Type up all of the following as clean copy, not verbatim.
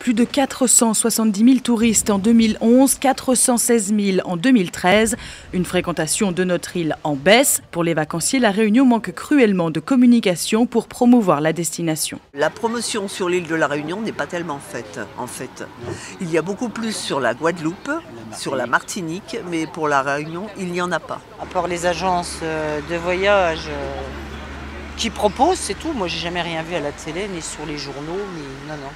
Plus de 470 000 touristes en 2011, 416 000 en 2013. Une fréquentation de notre île en baisse. Pour les vacanciers, La Réunion manque cruellement de communication pour promouvoir la destination. La promotion sur l'île de La Réunion n'est pas tellement faite, en fait. Il y a beaucoup plus sur la Guadeloupe, sur la Martinique, mais pour La Réunion, il n'y en a pas. À part les agences de voyage qui proposent, c'est tout. Moi, j'ai jamais rien vu à la télé, ni sur les journaux, ni... non.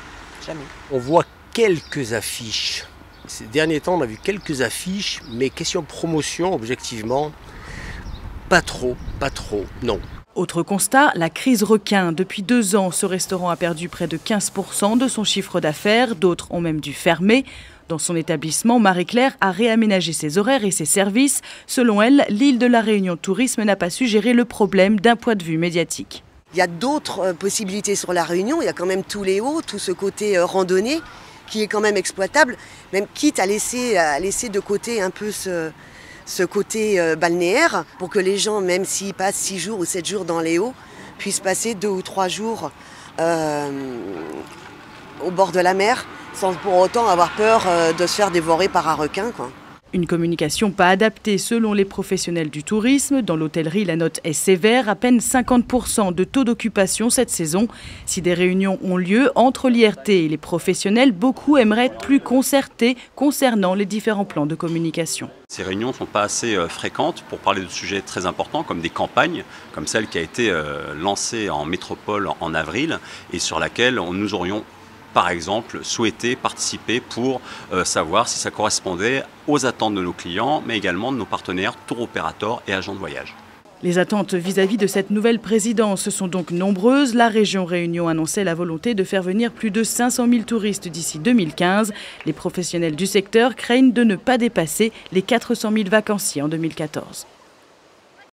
Jamais. On voit quelques affiches. Ces derniers temps, on a vu quelques affiches, mais question promotion, objectivement, pas trop, non. Autre constat, la crise requin. Depuis 2 ans, ce restaurant a perdu près de 15% de son chiffre d'affaires. D'autres ont même dû fermer. Dans son établissement, Marie-Claire a réaménagé ses horaires et ses services. Selon elle, l'île de La Réunion Tourisme n'a pas su gérer le problème d'un point de vue médiatique. Il y a d'autres possibilités sur La Réunion, il y a quand même tous les hauts, tout ce côté randonnée qui est quand même exploitable, même quitte à laisser de côté un peu ce côté balnéaire pour que les gens, même s'ils passent 6 jours ou 7 jours dans les hauts, puissent passer 2 ou 3 jours au bord de la mer sans pour autant avoir peur de se faire dévorer par un requin, quoi. Une communication pas adaptée selon les professionnels du tourisme. Dans l'hôtellerie, la note est sévère, à peine 50% de taux d'occupation cette saison. Si des réunions ont lieu entre l'IRT et les professionnels, beaucoup aimeraient être plus concertés concernant les différents plans de communication. Ces réunions ne sont pas assez fréquentes pour parler de sujets très importants comme des campagnes, comme celle qui a été lancée en métropole en avril et sur laquelle nous aurions par exemple, souhaiter participer pour savoir si ça correspondait aux attentes de nos clients, mais également de nos partenaires tour opérateurs et agents de voyage. Les attentes vis-à-vis de cette nouvelle présidence sont donc nombreuses. La région Réunion annonçait la volonté de faire venir plus de 500 000 touristes d'ici 2015. Les professionnels du secteur craignent de ne pas dépasser les 400 000 vacanciers en 2014.